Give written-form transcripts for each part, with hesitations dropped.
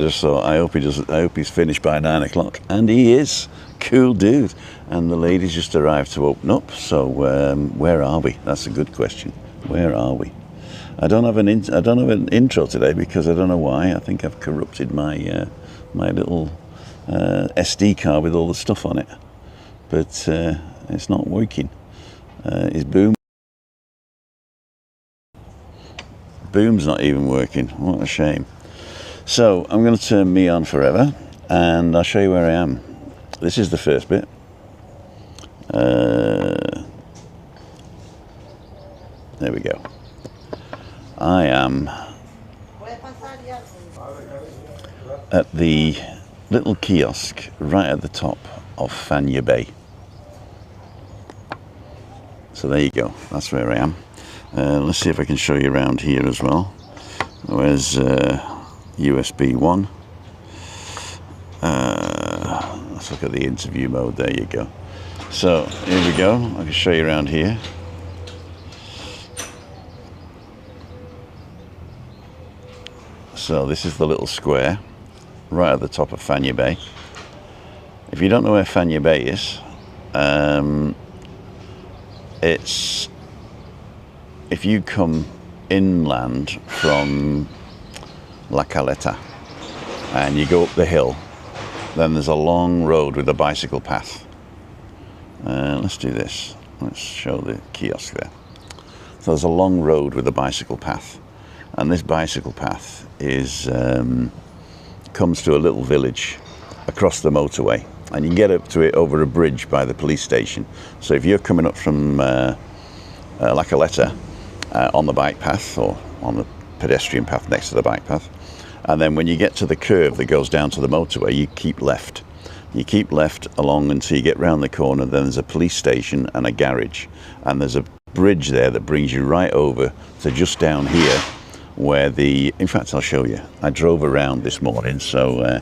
Just thought, I hope he's finished by 9 o'clock, and he is. Cool dude. And the ladies just arrived to open up. So where are we? That's a good question. Where are we? I don't have an intro today because I don't know why. I think I've corrupted my my little SD card with all the stuff on it, but it's not working. Is boom's not even working. What a shame. So I'm going to turn me on forever, and I'll show you where I am. This is the first bit. There we go. I am at the little kiosk right at the top of Fañabé. So there you go. That's where I am. Let's see if I can show you around here as well. Where's USB 1? Let's look at the interview mode. There you go. So here we go. I can show you around here. So this is the little square right at the top of Fañabé. If you don't know where Fañabé is, it's if you come inland from La Caleta and you go up the hill, then there's a long road with a bicycle path. Let's do this. Let's show the kiosk there. So there's a long road with a bicycle path, and this bicycle path is comes to a little village across the motorway, and you can get up to it over a bridge by the police station. So if you're coming up from La Caleta on the bike path or on the pedestrian path next to the bike path, and then when you get to the curve that goes down to the motorway, you keep left. You keep left along until you get round the corner. Then there's a police station and a garage, and there's a bridge there that brings you right over to just down here where in fact I'll show you. I drove around this morning, so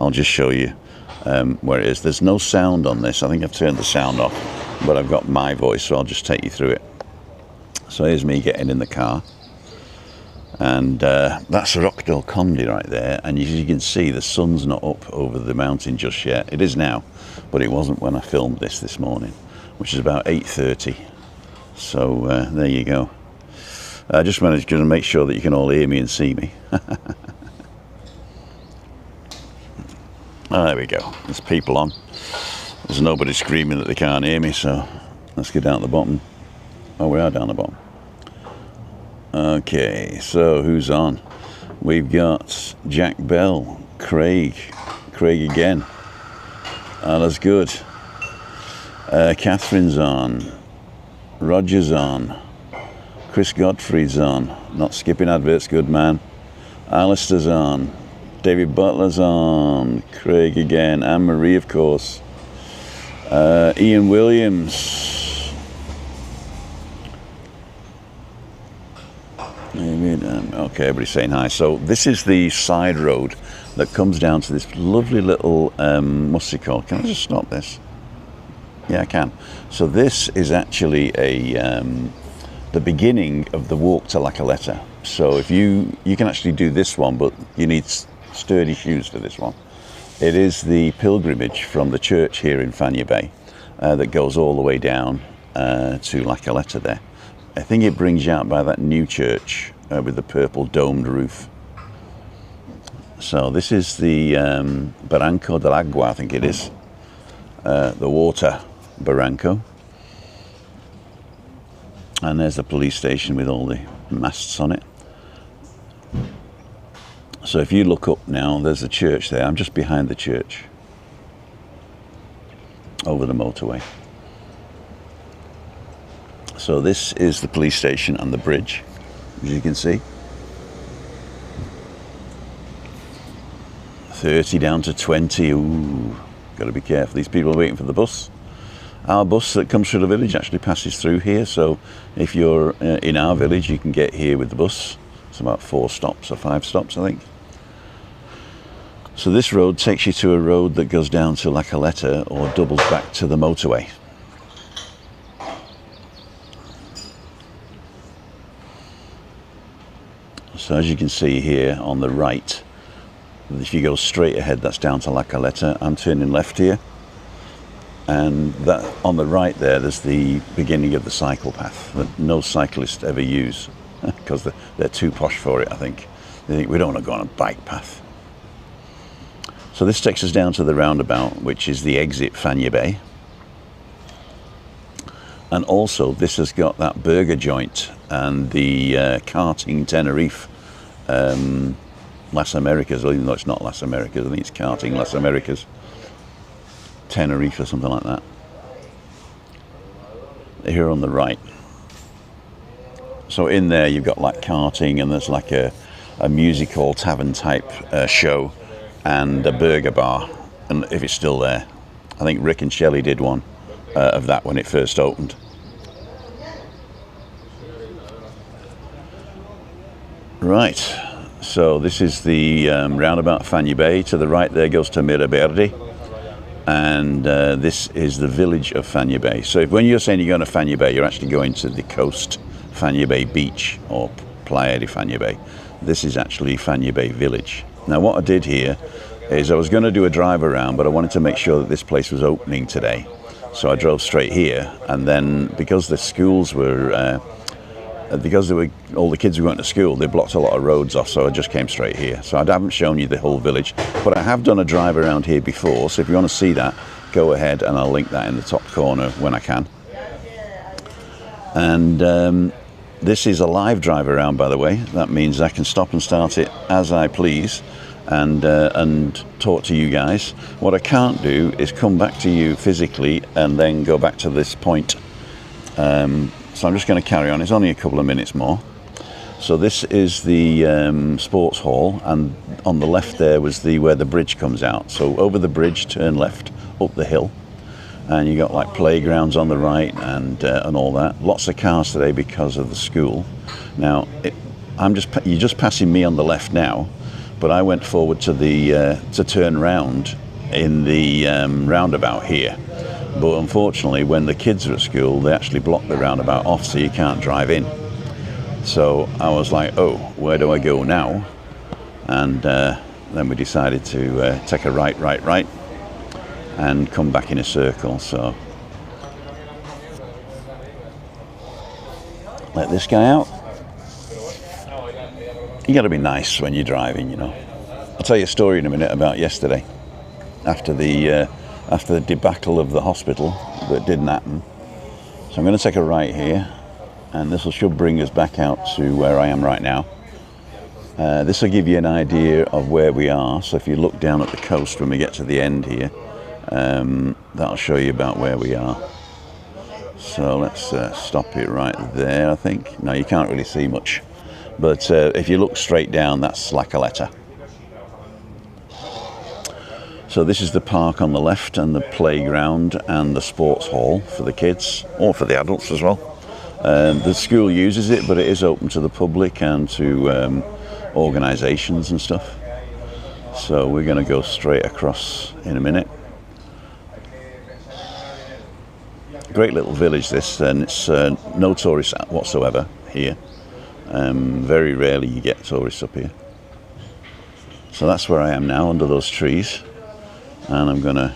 I'll just show you where it is. There's no sound on this. I think I've turned the sound off, but I've got my voice, so I'll just take you through it. So here's me getting in the car, and that's Rockdale Condy right there, and as you can see, the sun's not up over the mountain just yet. It is now, but it wasn't when I filmed this morning, which is about 8:30. So there you go. I just managed to make sure that you can all hear me and see me. Oh, there we go. There's people on. There's nobody screaming that they can't hear me, so let's get down at the bottom. Oh, we are down the bottom. Okay, so who's on? We've got Jack Bell, Craig again. Oh, that's good. Catherine's on. Roger's on. Chris Godfrey's on. Not skipping adverts, good man. Alistair's on. David Butler's on. Craig again. Anne Marie, of course. Ian Williams. Okay, everybody's saying hi. So this is the side road that comes down to this lovely little, what's it called? Can I just stop this? Yeah, I can. So this is actually the beginning of the walk to La Caleta. So if you can actually do this one, but you need sturdy shoes for this one. It is the pilgrimage from the church here in Fañabé that goes all the way down to La Caleta there. I think it brings you out by that new church with the purple domed roof. So this is the Barranco del Agua, I think it is. The water barranco. And there's the police station with all the masts on it. So if you look up now, there's the church there. I'm just behind the church, over the motorway. So this is the police station and the bridge, as you can see. 30 down to 20. Ooh, got to be careful. These people are waiting for the bus. Our bus that comes through the village actually passes through here. So if you're in our village, you can get here with the bus. It's about 4 stops or 5 stops, I think. So this road takes you to a road that goes down to La Caleta or doubles back to the motorway. So as you can see here on the right, if you go straight ahead, that's down to La Caleta. I'm turning left here, and that on the right there's the beginning of the cycle path that no cyclist ever use because they're too posh for it, I think. They think we don't want to go on a bike path. So this takes us down to the roundabout, which is the exit Fañabé. And also this has got that burger joint and the karting Tenerife Las Americas, even though it's not Las Americas, I think it's karting Las Americas Tenerife or something like that. Here on the right. So in there you've got like karting, and there's like a music hall tavern type show, and a burger bar, and if it's still there. I think Rick and Shelley did one of that when it first opened. Right, so this is the roundabout Fañabé. To the right there goes to Miraberde, and this is the village of Fañabé. So when you're saying you're going to Fañabé, you're actually going to the coast, Fañabé Beach or Playa de Fañabé. This is actually Fañabé village. Now what I did here is I was going to do a drive around, but I wanted to make sure that this place was opening today. So I drove straight here, and then because the schools were, all the kids were going to school, they blocked a lot of roads off, so I just came straight here. So I haven't shown you the whole village, but I have done a drive around here before, so if you want to see that, go ahead, and I'll link that in the top corner when I can. And this is a live drive around, by the way. That means I can stop and start it as I please, and talk to you guys. What I can't do is come back to you physically and then go back to this point. So I'm just going to carry on. It's only a couple of minutes more. So this is the sports hall, and on the left there was where the bridge comes out. So over the bridge, turn left up the hill, and you got like playgrounds on the right and all that. Lots of cars today because of the school. Now you're just passing me on the left now, but I went forward to turn round in the roundabout here. But unfortunately, when the kids are at school, they actually block the roundabout off, so you can't drive in. So I was like, oh, where do I go now? And then we decided to take a right, and come back in a circle. So let this guy out. You got to be nice when you're driving, you know. I'll tell you a story in a minute about yesterday, after the debacle of the hospital that didn't happen. So I'm going to take a right here, and this should bring us back out to where I am right now. This will give you an idea of where we are. So if you look down at the coast when we get to the end here, that'll show you about where we are. So let's stop it right there, I think. No, you can't really see much, but if you look straight down, that's La Caleta. So this is the park on the left, and the playground and the sports hall for the kids, or for the adults as well. The school uses it, but it is open to the public and to organisations and stuff. So we're going to go straight across in a minute. Great little village this, and it's no tourists whatsoever here. Very rarely you get tourists up here. So that's where I am now, under those trees, and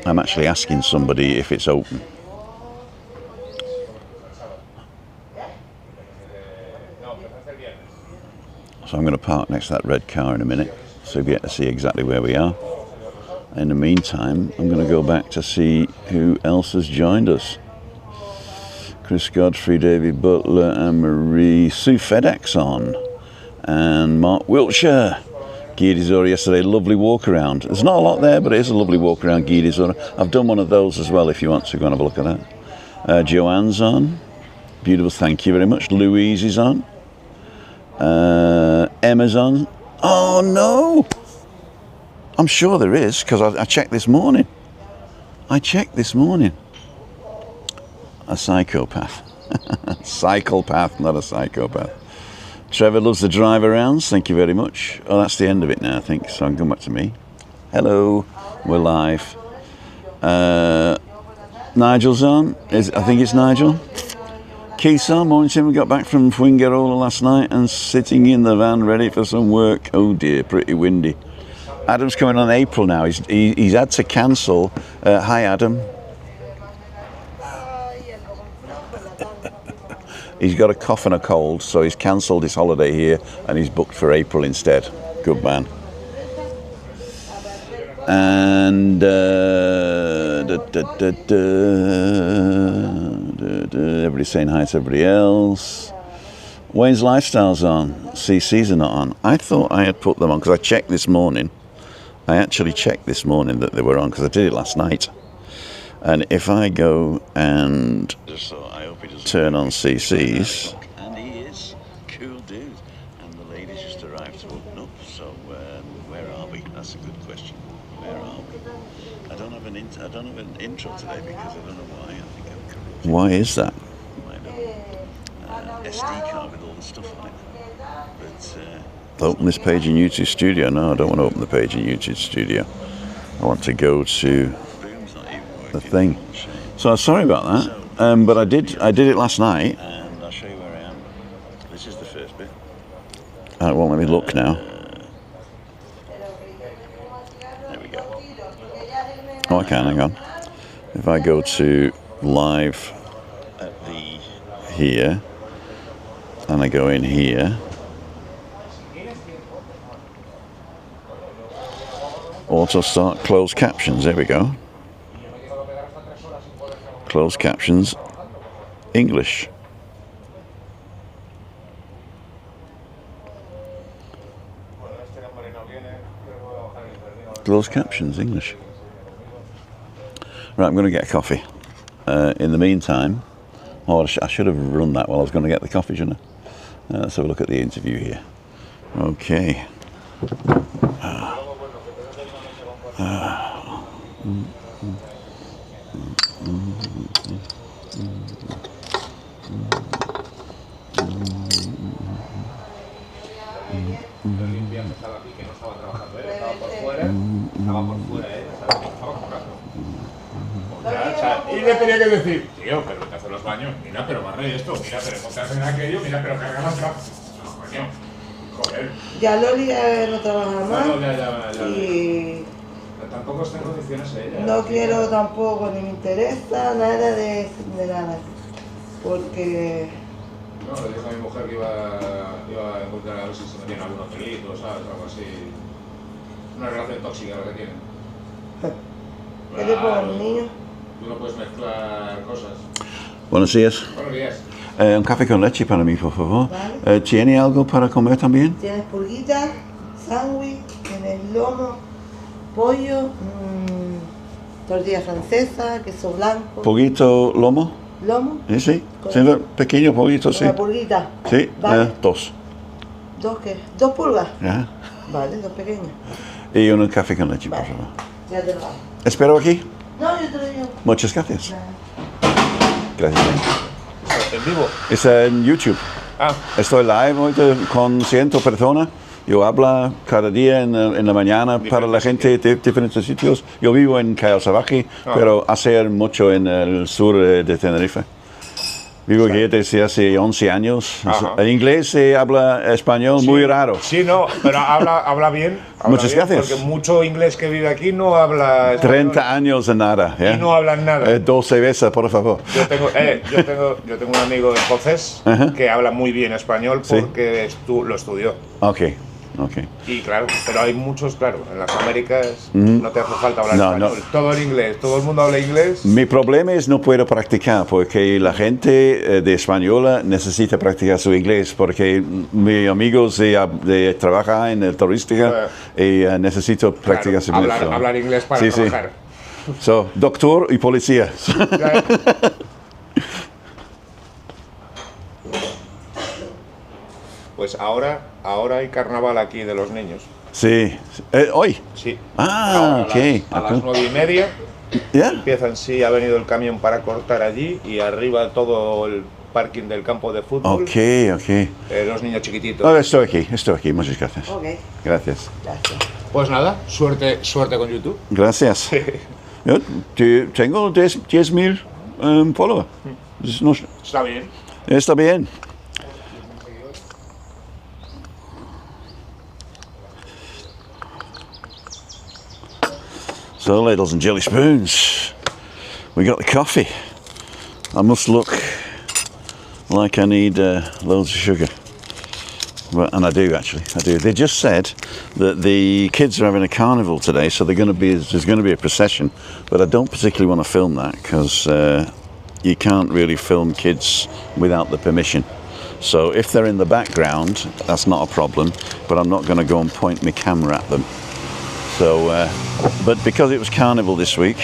I'm actually asking somebody if it's open. So I'm going to park next to that red car in a minute, so we get to see exactly where we are. In the meantime, I'm going to go back to see who else has joined us. Chris Godfrey, David Butler, Anne-Marie, Sue FedEx on, and Mark Wiltshire. Guy d'Isora yesterday, lovely walk around. There's not a lot there, but it is a lovely walk around Guy d'Isora. I've done one of those as well if you want to go and have a look at that. Joanne's on. Beautiful, thank you very much. Louise is on. Emma's on. Oh no! I'm sure there is, because I checked this morning. A psychopath. Psychopath, not a psychopath. Trevor loves the drive arounds, thank you very much. Oh, that's the end of it now, I think, so I can come back to me. Hello, we're live. Nigel's on, I think it's Nigel. Key Sam, morning Tim. We got back from Fuengirola last night and sitting in the van ready for some work. Oh dear, pretty windy. Adam's coming on April now. He's had to cancel. Hi Adam. He's got a cough and a cold, so he's cancelled his holiday here and he's booked for April instead. Good man. And everybody's saying hi to everybody else. Wayne's Lifestyle's on. CC's are not on. I thought I had put them on because I checked this morning. I actually checked this morning that they were on because I did it last night. And if I go and turn on CC's, and he is cool dude, and the ladies just arrived to open up. So where are we? That's a good question. Where are we? I don't have an intro today because I don't know why. I think I'm corrupt. Why is that? I don't. SD card with all the stuff on it. But open this page in YouTube Studio. No, I don't want to open the page in YouTube Studio. I want to go to the thing. So sorry about that. But I did it last night. And I'll show you where I am. This is the first bit. It won't let me look now. There we go. Oh, I can, hang on. If I go to live here, and I go in here, auto start closed captions, there we go. Closed captions, English. Closed captions, English. Right, I'm going to get a coffee. In the meantime, I should have run that while I was going to get the coffee, shouldn't I? Let's have a look at the interview here. Okay. Y le tenía que decir, tío, pero te hace los baños, mira, pero barre esto, mira, pero ponte a hacer aquello, mira, pero carga las capas. Coño, joder. Ya Loli no trabaja más. No, ya. Y Pero tampoco está en condiciones ella. no quiero tampoco, ni me interesa nada de nada. Porque No, le dije a mi mujer que iba a encontrar a ver si se metían algún hotelito, ¿sabes? Algo así. Una relación tóxica la que tienen. ¿qué le pongo a los niños? Tú no puedes mezclar cosas. Buenos días. Buenos días. Un café con leche para mí, por favor. Vale. ¿Tiene algo para comer también? Tienes pulguita, sándwich, tienes lomo, pollo, tortilla francesa, queso blanco. ¿Poquito lomo? ¿Lomo? Sí. Siempre pequeño poquito, sí. Una pulguita. Sí, Vale. dos. ¿Dos qué? ¿2 pulgas? Ya. Vale, 2 pequeñas. Y un café con leche, Vale. por favor. Ya te lo hago. Espero aquí. No, yo te lo digo. Muchas gracias. Nada. Gracias. ¿En vivo? Es en YouTube. Ah. Estoy live hoy con 100 personas. Yo hablo cada día en la mañana para la gente de diferentes sitios. Yo vivo en Cayo Salvaje, pero hace mucho en el sur de Tenerife. Vivo aquí desde hace 11 años. Ajá. En inglés se habla español muy raro. Sí, no, pero habla bien. Muchas gracias. Porque mucho inglés que vive aquí no habla español. 30 años de nada. Y no hablan nada. 12 veces, por favor. Yo tengo un amigo de cafés que habla muy bien español porque lo estudió. Ok. Y claro, pero hay muchos, claro, en las Américas no te hace falta hablar español. No. Todo en inglés, todo el mundo habla inglés. Mi problema es no puedo practicar porque la gente de española necesita practicar su inglés porque mis amigos de trabajan en el turística y necesito practicar su inglés. Hablar inglés para trabajar. So, doctor y policía. Pues ahora hay carnaval aquí de los niños. Sí. ¿Hoy? Sí. Ah, ok. A las 9:30 ¿Ya? empiezan, sí, ha venido el camión para cortar allí y arriba todo el parking del campo de fútbol. Ok. Los niños chiquititos. Oh, estoy aquí. Muchas gracias. Ok. Gracias. Gracias. Pues nada, suerte con YouTube. Gracias. Yo tengo 10,000 followers. No, Está bien. Está bien. So, ladles and jelly spoons, we got the coffee. I must look like I need loads of sugar. And I do, actually, I do. They just said that the kids are having a carnival today, so there's going to be a procession, but I don't particularly want to film that because you can't really film kids without the permission. So if they're in the background, that's not a problem, but I'm not going to go and point my camera at them. So, but because it was carnival this week,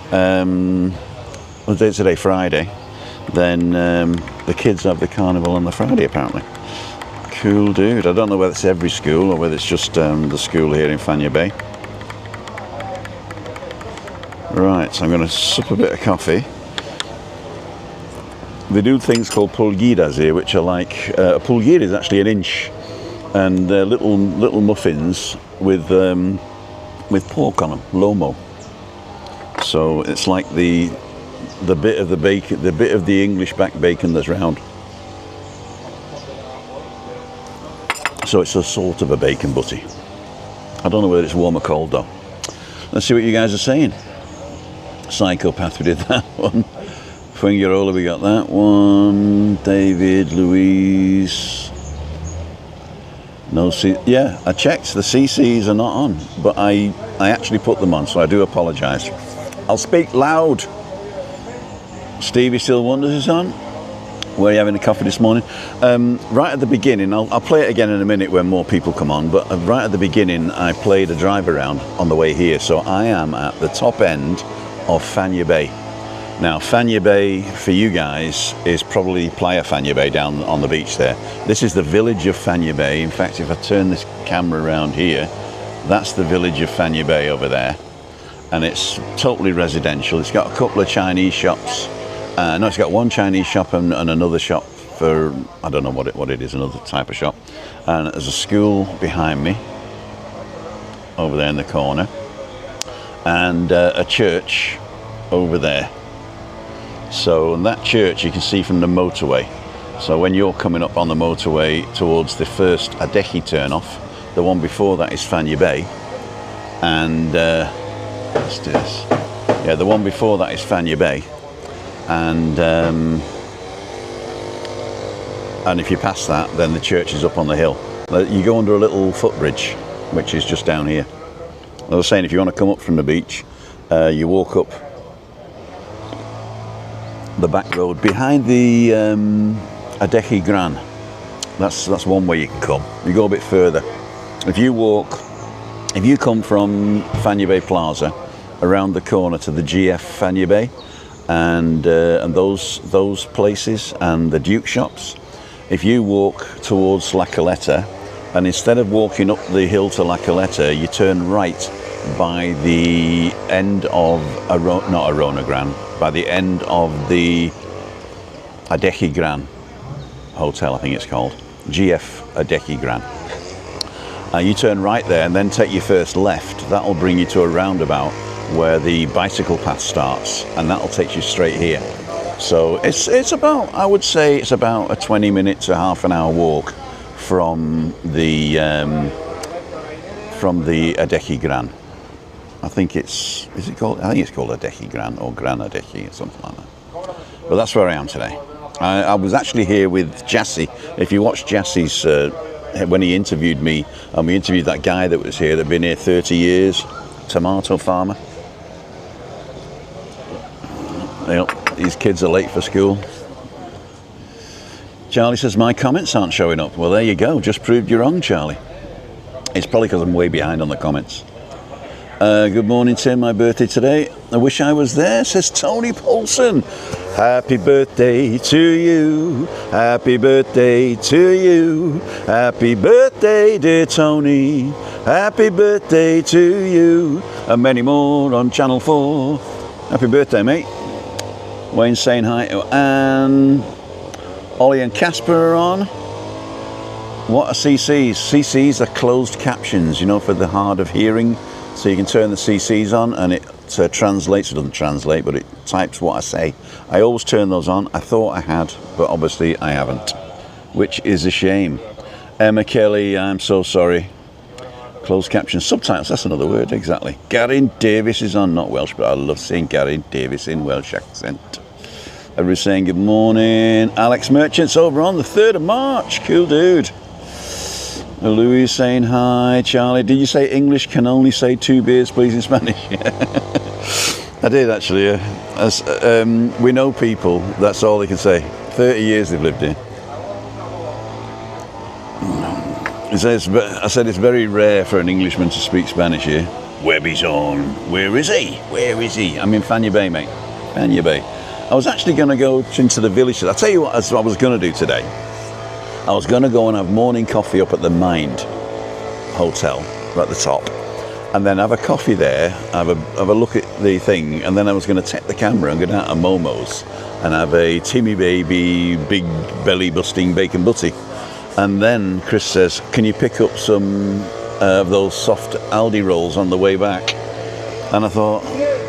what day is today? Friday. Then the kids have the carnival on the Friday, apparently. Cool, dude. I don't know whether it's every school or whether it's just the school here in Fañabé. Right, so I'm going to sup a bit of coffee. They do things called pulguidas here, which are like a pulguida is actually an inch, and they're little muffins with pork on them, lomo. So it's like the bit of the bacon, the bit of the English back bacon that's round. So it's a sort of a bacon butty. I don't know whether it's warm or cold though. Let's see what you guys are saying. Psychopath, we did that one. Fuengirola, we got that one. David, Louise. No C. Yeah, I checked. The CCs are not on, but I actually put them on, so I do apologise. I'll speak loud. Stevie Still Wonders is on. Where are you having a coffee this morning? Right at the beginning, I'll play it again in a minute when more people come on, but right at the beginning I played a drive around on the way here, so I am at the top end of Fañabé. Now Fañabé for you guys is probably Playa Fañabé down on the beach there. This is the village of Fañabé. In fact, if I turn this camera around here, that's the village of Fañabé over there, and it's totally residential. It's got a couple of Chinese shops. No, it's got one Chinese shop and another shop for, I don't know what it is, another type of shop. And there's a school behind me, over there in the corner, and a church over there. So that church you can see from the motorway. So when you're coming up on the motorway towards the first Adeje turn-off, the one before that is Fañabé. And, let's do this. Yeah, the one before that is Fañabé. And if you pass that, then the church is up on the hill. You go under a little footbridge, which is just down here. I was saying, if you want to come up from the beach, you walk up the back road behind the Adeje Gran. That's one way you can come. You go a bit further. If you come from Fañabé Plaza around the corner to the GF Fañabé, and those places and the Duke shops, if you walk towards La Caleta, and instead of walking up the hill to La Caleta, you turn right by the end of not Arona Gran, by the end of the Adeje Gran Hotel, I think it's called, GF Adeje Gran. You turn right there and then take your first left. That'll bring you to a roundabout where the bicycle path starts, and that'll take you straight here. So it's about, I would say it's about a 20-minute to half an hour walk from the Adeje Gran. I think it's called Adeje Gran or Gran Adeje or something like that. But that's where I am today. I was actually here with Jassy. If you watch Jassy's when he interviewed me, and we interviewed that guy that was here that'd been here 30 years, tomato farmer. You know, these kids are late for school. Charlie says my comments aren't showing up. Well, there you go. Just proved you're wrong, Charlie. It's probably because I'm way behind on the comments. Good morning, Tim. My birthday today. I wish I was there, says Tony Paulson. Happy birthday to you. Happy birthday to you. Happy birthday, dear Tony. Happy birthday to you. And many more on Channel 4. Happy birthday, mate. Wayne saying hi, and Ollie and Casper are on. What are CCs? CCs are closed captions, you know, for the hard of hearing. So you can turn the CCs on and it translates. It doesn't translate, but it types what I say. I always turn those on. I thought I had, but obviously I haven't, which is a shame. Emma Kelly, I'm so sorry. Closed caption, subtitles, that's another word, exactly. Gary Davis is on, not Welsh, but I love seeing Gary Davis in Welsh accent. Everybody's saying good morning. Alex Merchant's over on the 3rd of March. Cool dude. Louis saying hi. Charlie, did you say English can only say 2 beers, please, in Spanish? I did, actually. As we know people, that's all they can say. 30 years they've lived here. I said it's very rare for an Englishman to speak Spanish here. Webby's on. Where is he? Where is he? I'm in Fañabé, mate. Fañabé. I was actually going to go into the village. I'll tell you what I was going to do today. I was going to go and have morning coffee up at the Mind Hotel, right at the top, and then have a coffee there, have a look at the thing, and then I was going to take the camera and go down to Momo's and have a Timmy Baby big belly busting bacon butty. And then Chris says, can you pick up some of those soft Aldi rolls on the way back? And I thought,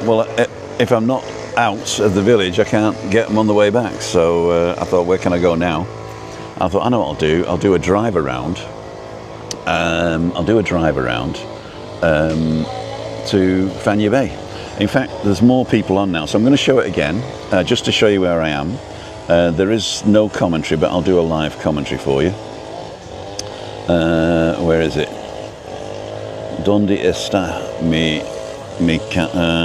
well, if I'm not out of the village, I can't get them on the way back. So I thought, where can I go now? I thought, I know what I'll do. I'll do a drive around. To Fañabé. In fact, there's more people on now. So I'm going to show it again, just to show you where I am. There is no commentary, but I'll do a live commentary for you. Where is it? ¿Dónde está mi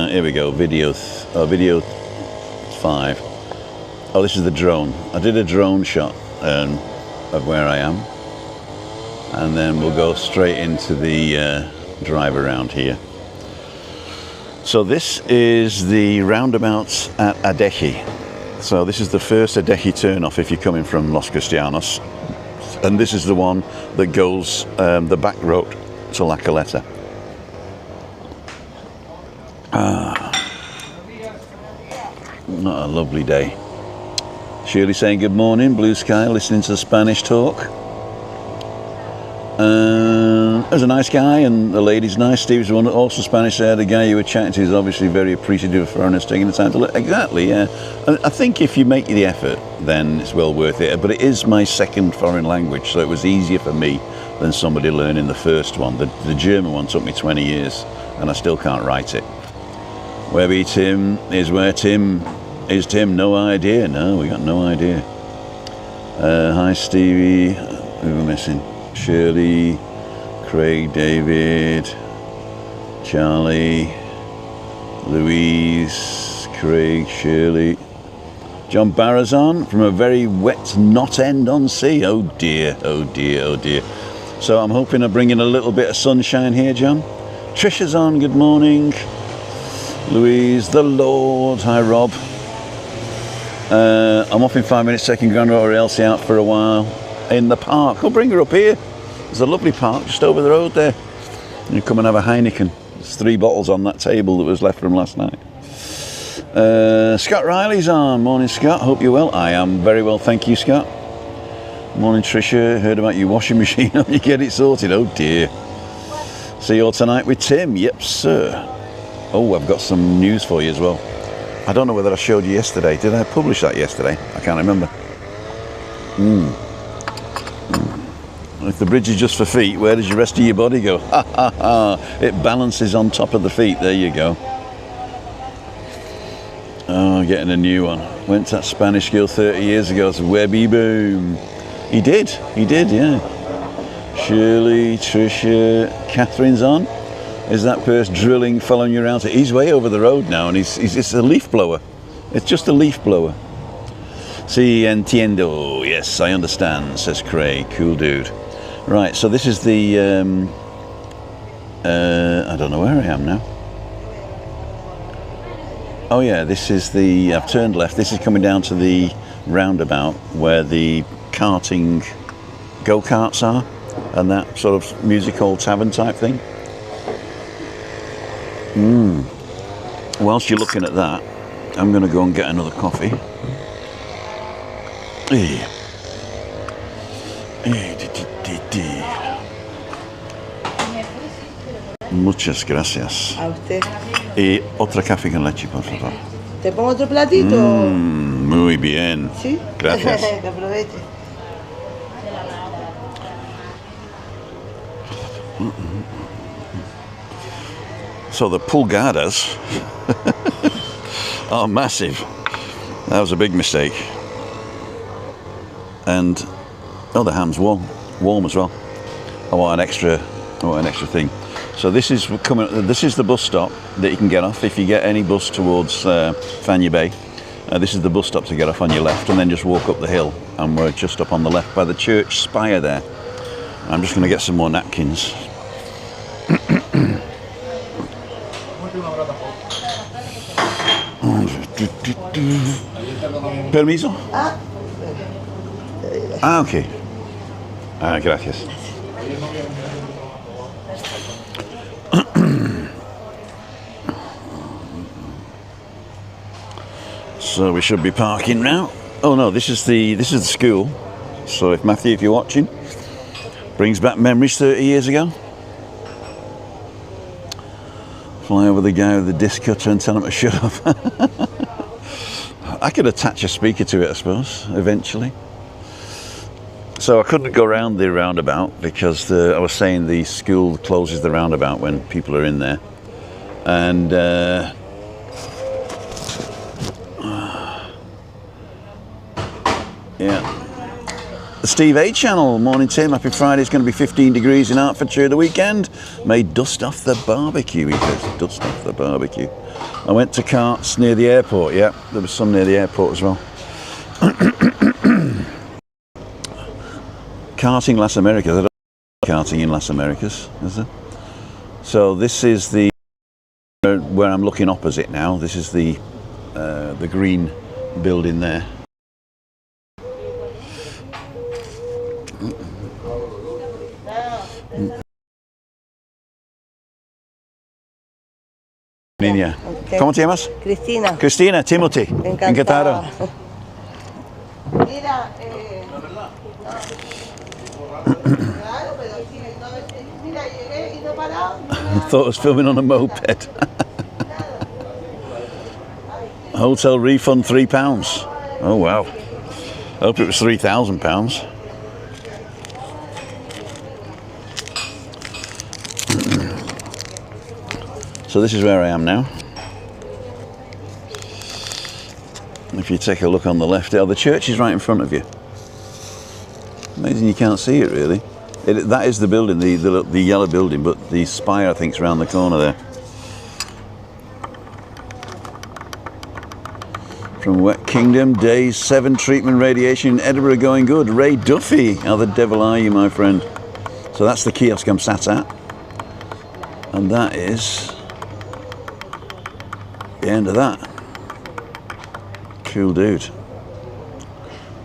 here we go, video 5. Oh, this is the drone. I did a drone shot of where I am, and then we'll go straight into the drive around here. So this is the roundabout at Adeje. So this is the first Adeje turn-off if you're coming from Los Cristianos, and this is the one that goes the back road to La Caleta. Not a lovely day. Shirley saying good morning, blue sky, listening to the Spanish talk. There's a nice guy, and the lady's nice. Steve's one also Spanish there. The guy you were chatting to is obviously very appreciative of foreigners taking the time to look. Exactly, yeah. And I think if you make the effort, then it's well worth it. But it is my second foreign language, so it was easier for me than somebody learning the first one. The German one took me 20 years, and I still can't write it. Where be Tim is where Tim is. Tim, no idea. No, we got no idea. Hi Stevie, who are we missing? Shirley, Craig, David, Charlie, Louise, Craig, Shirley. John Barrazon from a very wet knot end on sea. Oh dear, oh dear, oh dear. So I'm hoping to bring in a little bit of sunshine here, John. Trisha's on, good morning. Louise, the Lord, hi Rob. I'm off in 5 minutes taking granddaughter Elsie out for a while in the park. I'll bring her up here. There's a lovely park just over the road there. You come and have a Heineken. There's 3 bottles on that table that was left from last night. Scott Riley's on. Morning Scott, hope you're well. I am very well, thank you Scott. Morning Tricia, heard about your washing machine. Hope you get it sorted. Oh dear. See you all tonight with Tim. Yep sir. Oh, I've got some news for you as well. I don't know whether I showed you yesterday. Did I publish that yesterday? I can't remember. If the bridge is just for feet, where does the rest of your body go? Ha ha ha. It balances on top of the feet. There you go. Oh, getting a new one. Went to that Spanish school 30 years ago. It's Webby boom. He did, yeah. Shirley, Tricia, Catherine's on. Is that person drilling, following you around? He's way over the road now, and it's a leaf blower. It's just a leaf blower. Si entiendo. Yes, I understand, says Craig. Cool dude. Right, so this is the... I don't know where I am now. Oh yeah, this is the... I've turned left. This is coming down to the roundabout where the karting go-karts are, and that sort of music hall tavern type thing. Whilst you're looking at that, I'm going to go and get another coffee. Muchas gracias. A usted. Y otra café con leche, por favor. ¿Te pongo otro platito? Muy bien. ¿Sí? Gracias. Que aproveche. So the pulgadas are massive. That was a big mistake. And the ham's warm as well. I want an extra thing. So this is the bus stop that you can get off if you get any bus towards Fañabé. This is the bus stop to get off on your left, and then just walk up the hill, and we're just up on the left by the church spire there. I'm just going to get some more napkins. Permiso? Ok. Gracias. So we should be parking now. Oh no, this is the school. So if Matthew, if you're watching, brings back memories 30 years ago. Fly over the guy with the disc cutter and tell him to shut up. I could attach a speaker to it, I suppose, eventually. So I couldn't go around the roundabout because I was saying the school closes the roundabout when people are in there. And yeah. The Steve A channel, morning Tim, happy Friday. It's going to be 15 degrees in Hertfordshire the weekend. May dust off the barbecue, he says, dust off the barbecue. I went to carts near the airport, yeah, there was some near the airport as well. Karting Las Americas, I don't know karting in Las Americas, is there? So this is the, where I'm looking opposite now, this is the green building there. Niña, ¿cómo te llamas? Cristina. Cristina, Timothy. Encantado. Mira, claro, pero sí, mira, llegué y no paraba. Thought I was filming on a moped. Hotel refund £3. Oh wow. I hope it was £3,000. So this is where I am now. If you take a look on the left, the church is right in front of you. Amazing you can't see it really. That is the building, the yellow building, but the spire I think is around the corner there. From Wet Kingdom, days 7 treatment radiation in Edinburgh going good. Ray Duffy, how the devil are you, my friend? So that's the kiosk I'm sat at. And that is the end of that. Cool dude.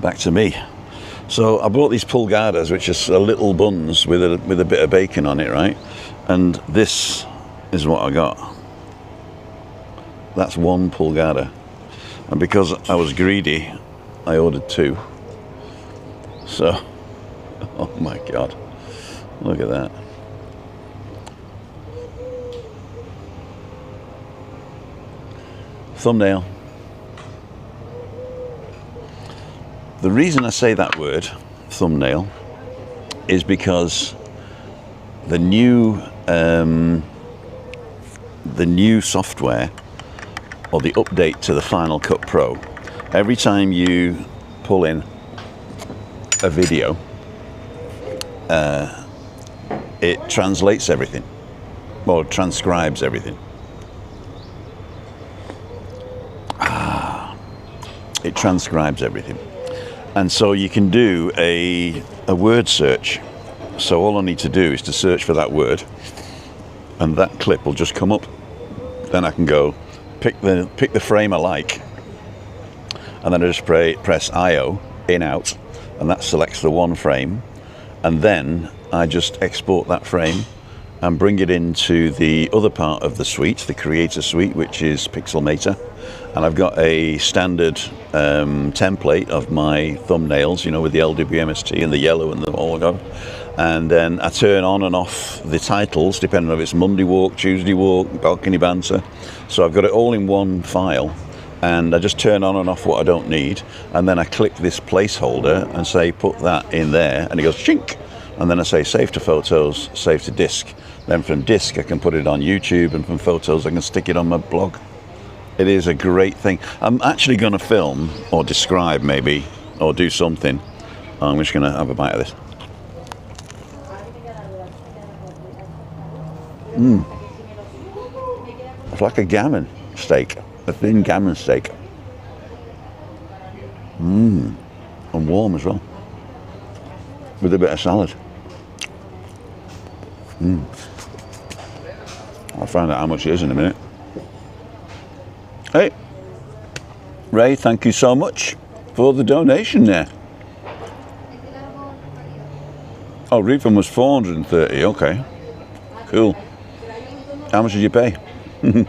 Back to me. So I bought these pulgadas, which are little buns with a bit of bacon on it, right? And this is what I got. That's 1 pulgada. And because I was greedy, I ordered 2. So, oh my God, look at that. Thumbnail. The reason I say that word, thumbnail, is because the new software, or the update to the Final Cut Pro, every time you pull in a video, it translates everything, or transcribes everything. It transcribes everything. And so you can do a word search. So all I need to do is to search for that word, and that clip will just come up. Then I can go pick the frame I like, and then I just press IO, in, out, and that selects the one frame, and then I just export that frame and bring it into the other part of the suite, the creator suite, which is Pixelmator. And I've got a standard template of my thumbnails, you know, with the LWMST and the yellow and the all of. and then I turn on and off the titles depending on if it's Monday walk, Tuesday walk, balcony banter. So I've got it all in one file, and I just turn on and off what I don't need, and then I click this placeholder and say put that in there, and it goes chink, and then I say save to photos, save to disk. Then from disk I can put it on YouTube, and from photos I can stick it on my blog. It is a great thing. I'm actually going to film or describe maybe or do something. I'm just going to have a bite of this. It's like a gammon steak, a thin gammon steak. And warm as well, with a bit of salad. I'll find out how much it is in a minute. Hey, Ray, thank you so much for the donation there. Oh, refund was 430, okay. Cool. How much did you pay? I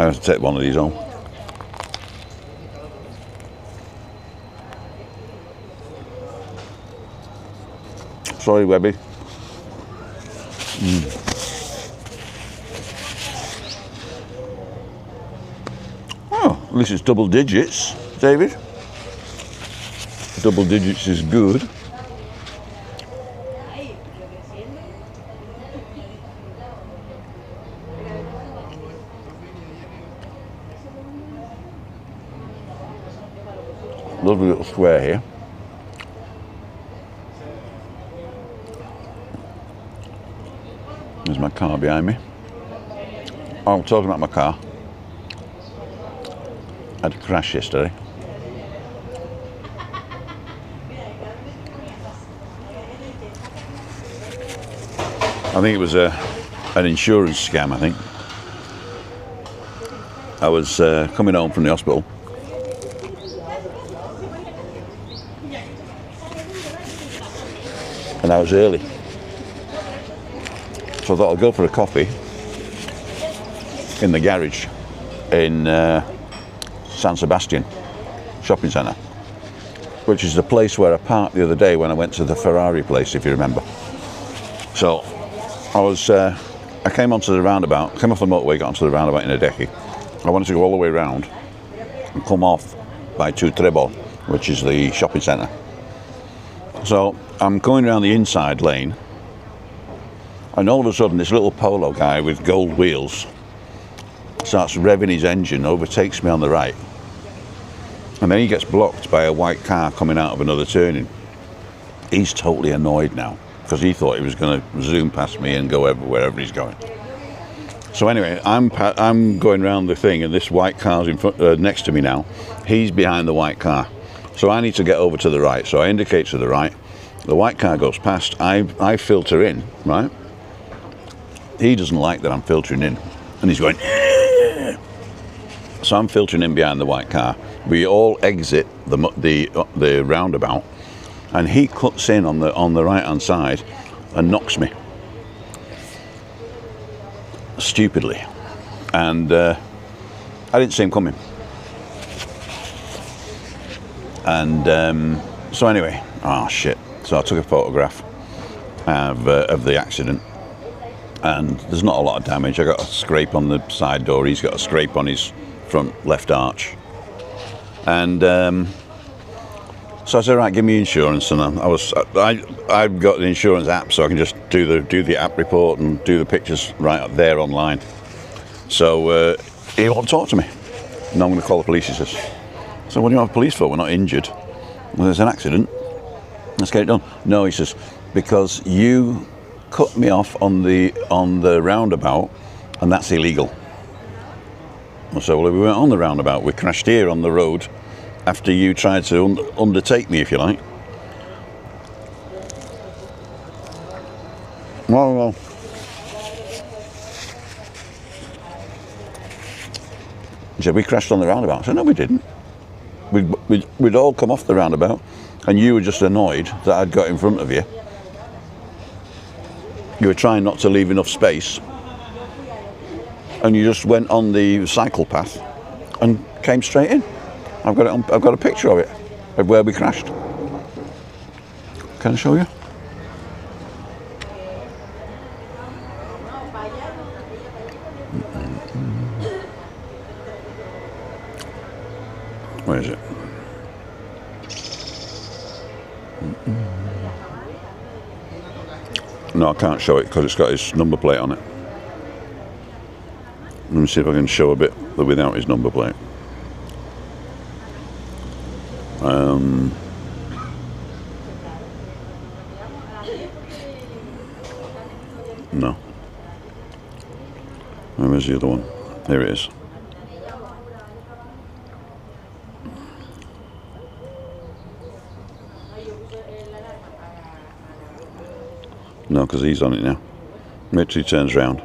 have to take one of these home. Sorry, Webby. Oh, at least it's double digits, David. Double digits is good. Lovely little square here. There's my car behind me. Oh, I'm talking about my car. I had a crash yesterday. I think it was an insurance scam, I think. I was coming home from the hospital. And I was early. So I thought I'd go for a coffee in the garage in San Sebastian shopping centre, which is the place where I parked the other day when I went to the Ferrari place, if you remember. So I came onto the roundabout, came off the motorway, got onto the roundabout in a decky. I wanted to go all the way around and come off by Two Trebol, which is the shopping centre. So I'm going around the inside lane, and all of a sudden this little polo guy with gold wheels starts revving his engine, overtakes me on the right, and then he gets blocked by a white car coming out of another turning. He's totally annoyed now because he thought he was going to zoom past me and go wherever he's going. So anyway, I'm going around the thing, and this white car's in front, next to me now. He's behind the white car, so I need to get over to the right. So I indicate to the right. The white car goes past. I filter in, right? He doesn't like that I'm filtering in, and he's going. So I'm filtering in behind the white car. We all exit the roundabout, and he cuts in on the right hand side and knocks me stupidly, and I didn't see him coming. And so anyway, oh shit! So I took a photograph of the accident, and there's not a lot of damage. I got a scrape on the side door. He's got a scrape on his front left arch, and so I said, right, give me insurance. And I've got the insurance app, so I can just do the app report and do the pictures right up there online. So he won't talk to me. No, I'm going to call the police, he says. So what do you have police for? We're not injured. Well, there's an accident. Let's get it done. No, he says, because you cut me off on the roundabout, and that's illegal. I said, well, we weren't on the roundabout. We crashed here on the road after you tried to undertake me, if you like. Well. He said, we crashed on the roundabout. I said, no, we didn't. We'd all come off the roundabout, and you were just annoyed that I'd got in front of you. You were trying not to leave enough space, and you just went on the cycle path and came straight in. I've got a picture of it, of where we crashed. Can I show you? Where is it? No, I can't show it because it's got his number plate on it. Let me see if I can show a bit without his number plate. No. Where's the other one? Here it is. No, because he's on it now. Wait till he turns round.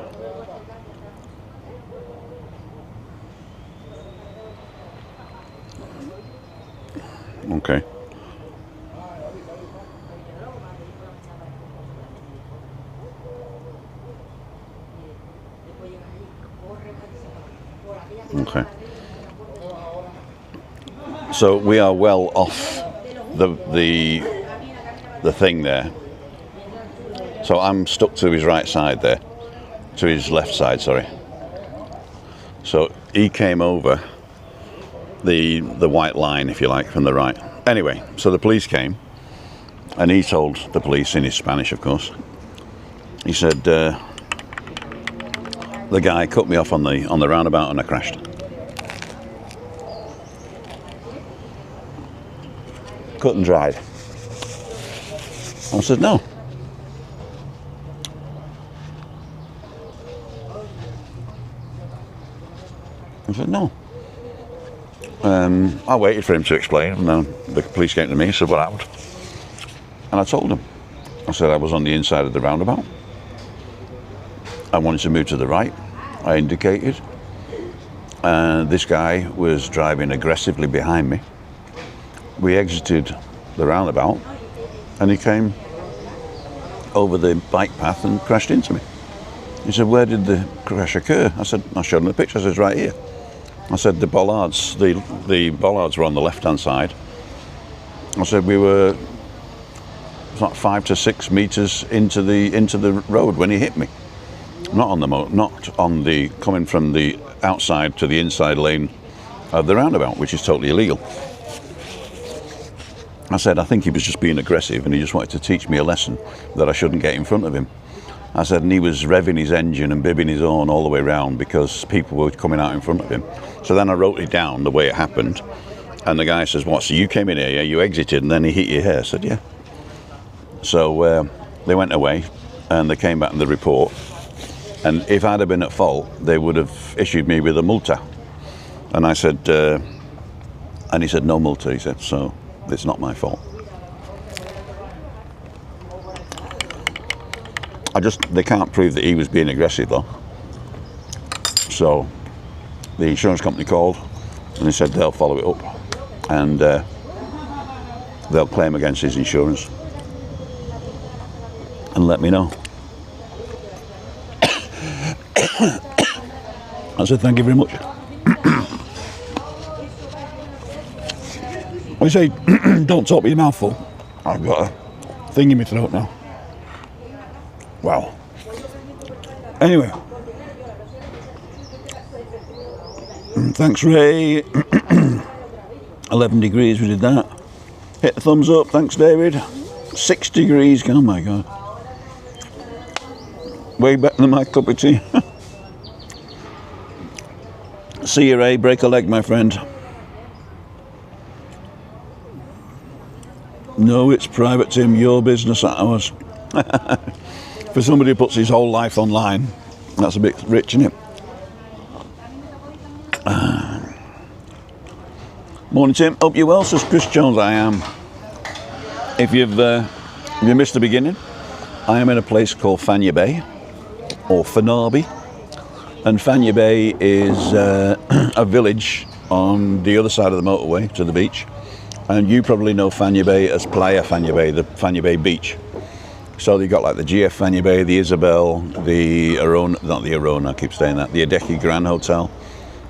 Okay. Okay. So we are well off the thing there. So I'm stuck to his right side there, to his left side, sorry. So he came over the white line, if you like, from the right. Anyway, so the police came, and he told the police, in his Spanish, of course, he said, the guy cut me off on the roundabout and I crashed. Cut and dried. I said, no. I said, no. I waited for him to explain, and then the police came to me and said, what happened? And I told him. I said I was on the inside of the roundabout. I wanted to move to the right. I indicated. And this guy was driving aggressively behind me. We exited the roundabout, and he came over the bike path and crashed into me. He said, where did the crash occur? I said, I showed him the picture. I said, it's right here. I said, the bollards were on the left-hand side. I said, we were like 5 to 6 meters into the road when he hit me. Not on the coming from the outside to the inside lane of the roundabout, which is totally illegal. I said, I think he was just being aggressive and he just wanted to teach me a lesson that I shouldn't get in front of him. I said, and he was revving his engine and bibbing his horn all the way round because people were coming out in front of him. So then I wrote it down the way it happened. And the guy says, what, so you came in here, yeah, you exited and then he hit your hair? I said, yeah. So they went away and they came back in the report. And if I'd have been at fault, they would have issued me with a multa. And I said, and he said, no multa, he said, so it's not my fault. They can't prove that he was being aggressive though. So the insurance company called and they said they'll follow it up and they'll claim against his insurance and let me know. I said, thank you very much. I say, don't talk with your mouth full. I've got a thing in my throat now. Wow. Anyway. Thanks, Ray. 11 degrees, we did that. Hit the thumbs up, thanks, David. 6 degrees, oh my God. Way better than my cup of tea. See you, Ray. Break a leg, my friend. No, it's private, Tim. Your business, not ours. For somebody who puts his whole life online, that's a bit rich, isn't it? Morning, Tim. Hope you're well, says Chris Jones. I am. If you missed the beginning, I am in a place called Fañabé, or Fañabé. And Fañabé is a village on the other side of the motorway to the beach. And you probably know Fañabé as Playa Fañabé, the Fañabé beach. So you've got like the GF Fañabé, the Isabel, the Arona, not the Arona, I keep saying that, the Adeki Grand Hotel,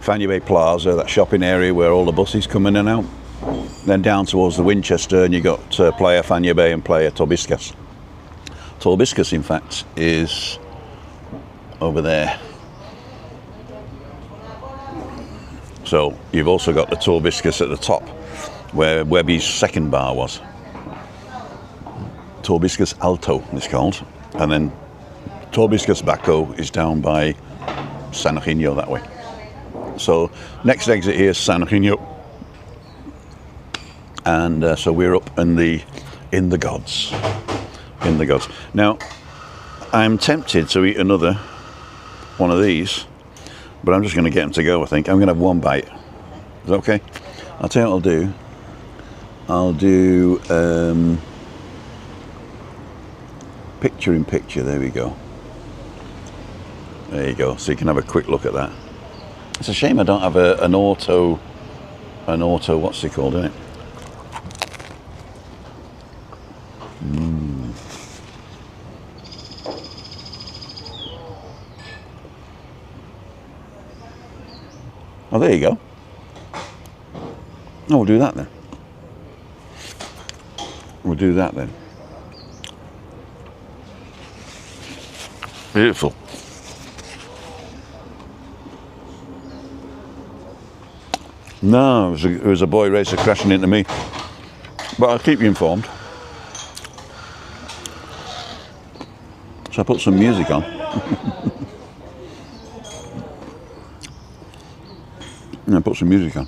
Fañabé Plaza, that shopping area where all the buses come in and out. Then down towards the Winchester, and you got Playa Fañabé and Playa Torbiscas. Torbiscas, in fact, is over there. So you've also got the Torbiscas at the top, where Webby's second bar was. Torbiscas Alto, it's called. And then Torbiscas Baco is down by San Eugenio that way. So next exit here is San Eugenio. And so we're up in the gods. In the gods. Now, I'm tempted to eat another one of these, but I'm just going to get them to go, I think. I'm going to have one bite. Is that okay? I'll tell you what I'll do. I'll do picture in picture. There we go. There you go. So you can have a quick look at that. It's a shame I don't have an auto, what's it called, isn't it? Oh, there you go. Oh, we'll do that then. We'll do that then. Beautiful. No, it was a boy racer crashing into me. But I'll keep you informed. So I put some music on. I put some music on.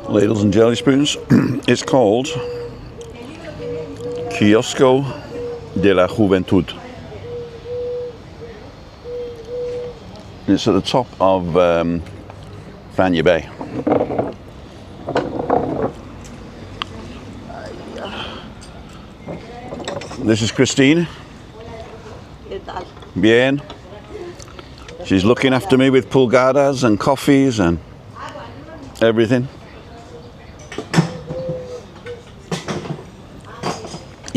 Ladles and jelly spoons. It's called Kiosco de la Juventud. It's at the top of Fañabé. This is Christine. Bien. She's looking after me with pulgadas and coffees and everything.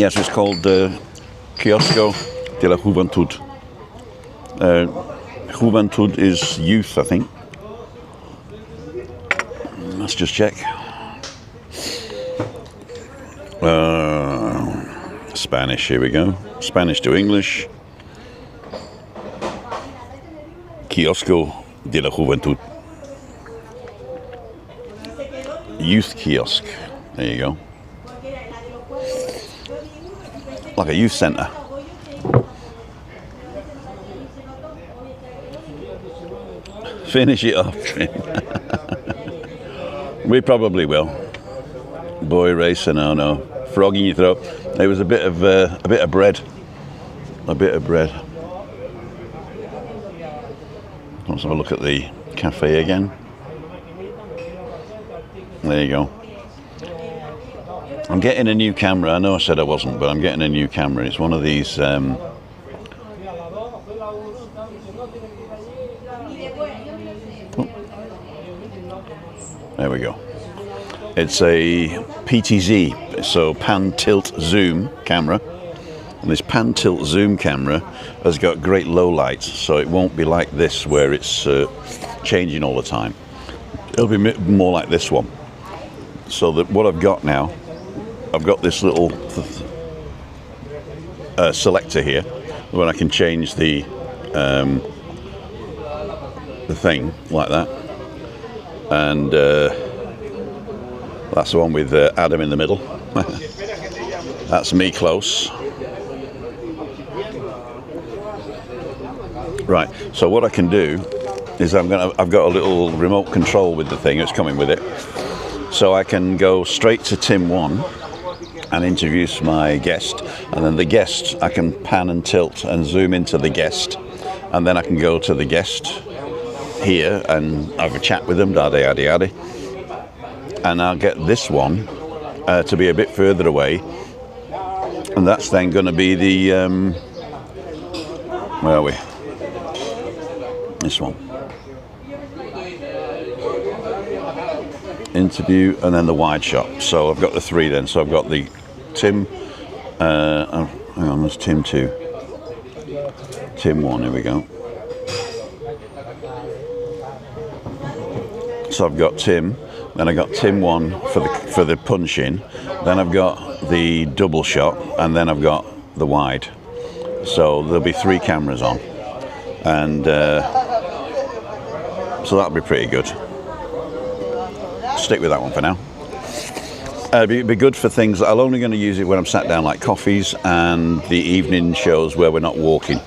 Yes, it's called Kiosco de la Juventud. Juventud is youth, I think. Let's just check. Spanish, here we go. Spanish to English. Kiosco de la Juventud. Youth kiosk. There you go. Like a youth centre. Finish it off. We probably will. Boy racer, no. Frog in your throat. There was a bit of bread. A bit of bread. Let's have a look at the cafe again. There you go. I'm getting a new camera. I know I said I wasn't, but I'm getting a new camera. It's one of these. There we go. It's a PTZ, so pan tilt zoom camera. And this pan tilt zoom camera has got great low lights, so it won't be like this where it's changing all the time. It'll be more like this one. So that what I've got now, I've got this little selector here where I can change the thing like that, and that's the one with Adam in the middle. That's me close. Right. So what I can do is I've got a little remote control with the thing that's coming with it, so I can go straight to Tim 1 and introduce my guest, and then the guest I can pan and tilt and zoom into the guest, and then I can go to the guest here and have a chat with them, yada, and I'll get this one to be a bit further away, and that's then going to be the where are we? This one. Interview and then the wide shot. So I've got the three then. So I've got the Tim, hang on, there's Tim 2. Tim 1, here we go. So I've got Tim, then I got Tim 1 for the punch in, then I've got the double shot, and then I've got the wide. So there'll be 3 cameras on, and so that'll be pretty good. Stick with that one for now. It'd be good for things. I'm only going to use it when I'm sat down, like coffees and the evening shows where we're not walking.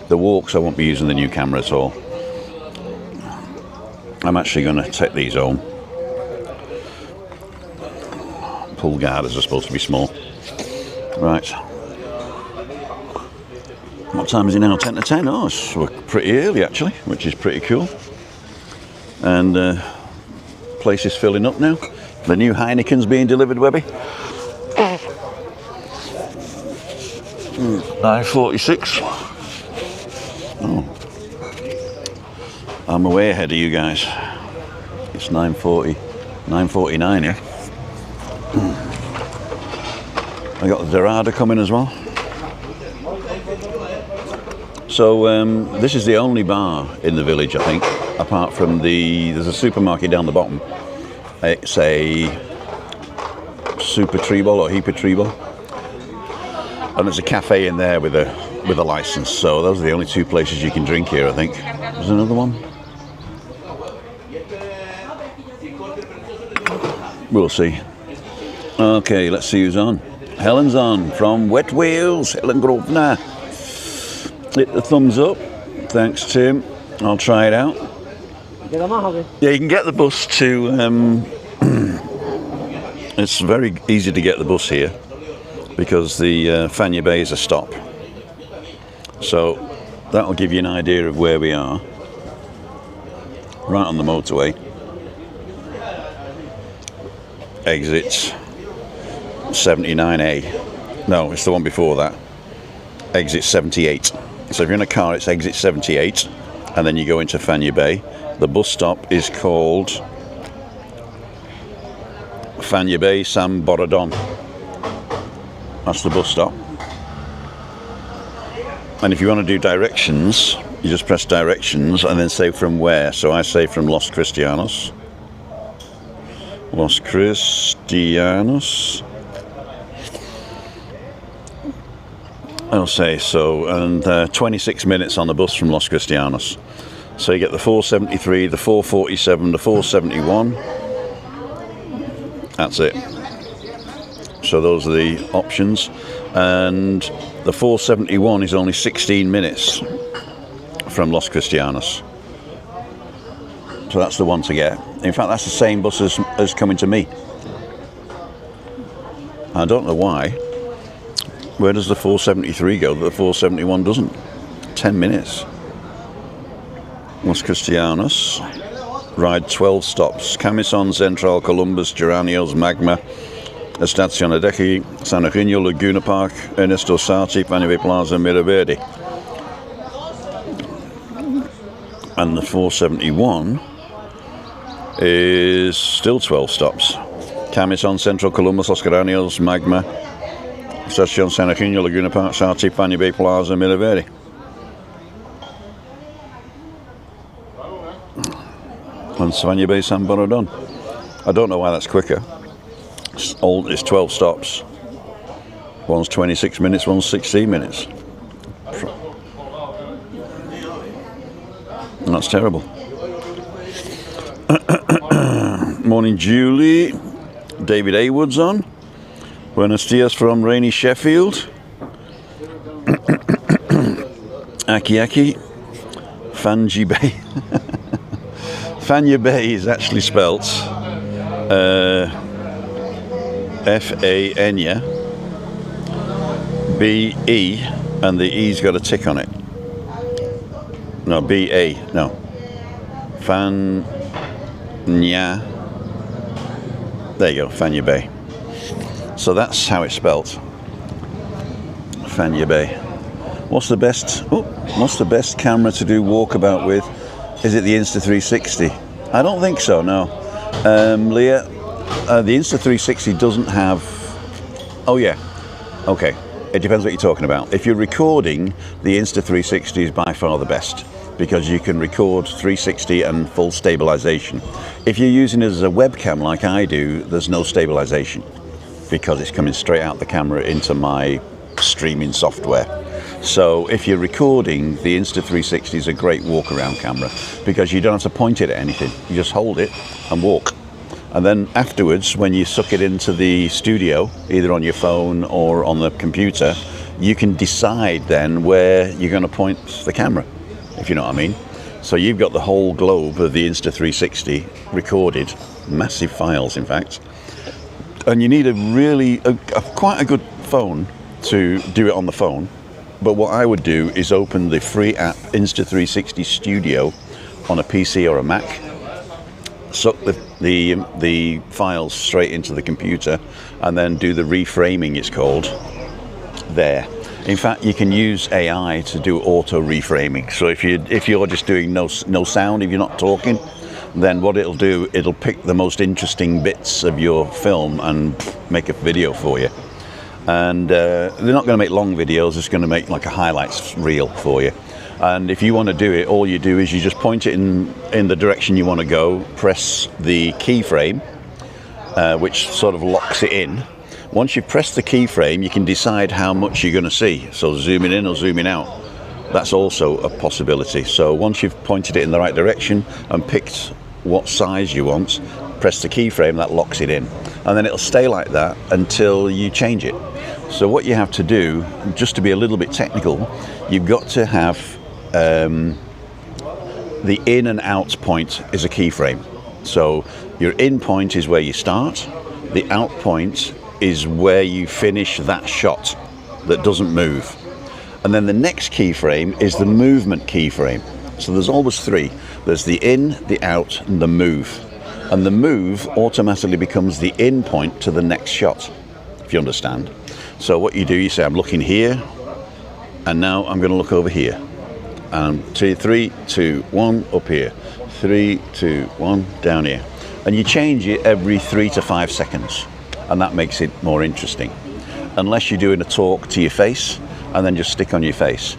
The walks, I won't be using the new camera at all. I'm actually going to take these home. Pull guarders are supposed to be small. Right. What time is it now? 10 to 10? Oh, we're pretty early actually, which is pretty cool. And place is filling up now. The new Heineken's being delivered, Webby. 9:46. Oh. I'm way ahead of you guys. It's 9:40. 9:49 here. I got the Dorada coming as well. So this is the only bar in the village, I think, apart from there's a supermarket down the bottom. It's a Super Tribal or Hyper Tribal, and there's a cafe in there with a license. So those are the only 2 places you can drink here, I think. There's another one. We'll see. Okay, let's see who's on. Helen's on from Wet Wheels. Helen Grosvenor. Hit the thumbs up. Thanks, Tim. I'll try it out. Yeah, you can get the bus to. It's very easy to get the bus here because the Fañabé is a stop. So that'll give you an idea of where we are. Right on the motorway. Exit 79A. No, it's the one before that. Exit 78. So if you're in a car, it's exit 78, and then you go into Fañabé. The bus stop is called Fañabé San Borondón. That's the bus stop. And if you want to do directions, you just press directions and then say from where. So I say from Los Cristianos. Los Cristianos. I'll say so, and 26 minutes on the bus from Los Cristianos. So you get the 473, the 447, the 471. That's it. So those are the options. And the 471 is only 16 minutes from Los Cristianos. So that's the one to get. In fact, that's the same bus as coming to me. I don't know why. Where does the 473 go that the 471 doesn't? 10 minutes. Los Cristianos. Ride 12 stops. Camisón, Central, Columbus, Geranios, Magma, Estación Adeje, San Eugenio, Laguna Park, Ernesto Sarti, Fañabé Plaza, Miraverde. And the 471 is still 12 stops. Camisón, Central, Columbus, Los Geranios, Magma, Estación San Eugenio, Laguna Park, Sarti, Fañabé Plaza, Miraverde. And Fañabé San Borodón. I don't know why that's quicker. It's 12 stops. One's 26 minutes, one's 16 minutes. And that's terrible. Morning, Julie. David Haywood's on. Buenos dias from rainy Sheffield. Aki. Fañabé. Fañabé is actually spelt F-A-N-Y B-E, and the E's got a tick on it. No, B-A, no. Faña. There you go, Fañabé. So that's how it's spelt. Fañabé. What's the best camera to do walkabout with? Is it the Insta360? I don't think so, no. Leah, the Insta360 doesn't have... Oh yeah, okay. It depends what you're talking about. If you're recording, the Insta360 is by far the best because you can record 360 and full stabilization. If you're using it as a webcam like I do, there's no stabilization because it's coming straight out the camera into my streaming software. So if you're recording, the Insta360 is a great walk around camera because you don't have to point it at anything. You just hold it and walk. And then afterwards, when you suck it into the studio, either on your phone or on the computer, you can decide then where you're going to point the camera, if you know what I mean. So you've got the whole globe of the Insta360 recorded, massive files in fact. And you need quite a good phone to do it on the phone. But what I would do is open the free app Insta360 Studio on a PC or a Mac, suck the files straight into the computer, and then do the reframing, it's called, there. In fact, you can use AI to do auto reframing. So if you're just doing no sound, if you're not talking, then what it'll do, it'll pick the most interesting bits of your film and make a video for you. And they're not going to make long videos, it's going to make like a highlights reel for you. And if you want to do it, all you do is you just point it in the direction you want to go, press the keyframe, which sort of locks it in. Once you've pressed the keyframe, you can decide how much you're going to see. So zooming in or zooming out, that's also a possibility. So once you've pointed it in the right direction and picked what size you want, press the keyframe, that locks it in. And then it'll stay like that until you change it. So what you have to do, just to be a little bit technical, you've got to have the in and out point is a keyframe. So your in point is where you start, the out point is where you finish that shot that doesn't move. And then the next keyframe is the movement keyframe. So there's always three. There's the in, the out, and the move. And the move automatically becomes the in point to the next shot, if you understand. So what you do, you say, I'm looking here, and now I'm going to look over here. And 3, 2, 1, up here. 3, 2, 1, down here. And you change it every 3 to 5 seconds, and that makes it more interesting. unless you're doing a talk to your face, and then just stick on your face.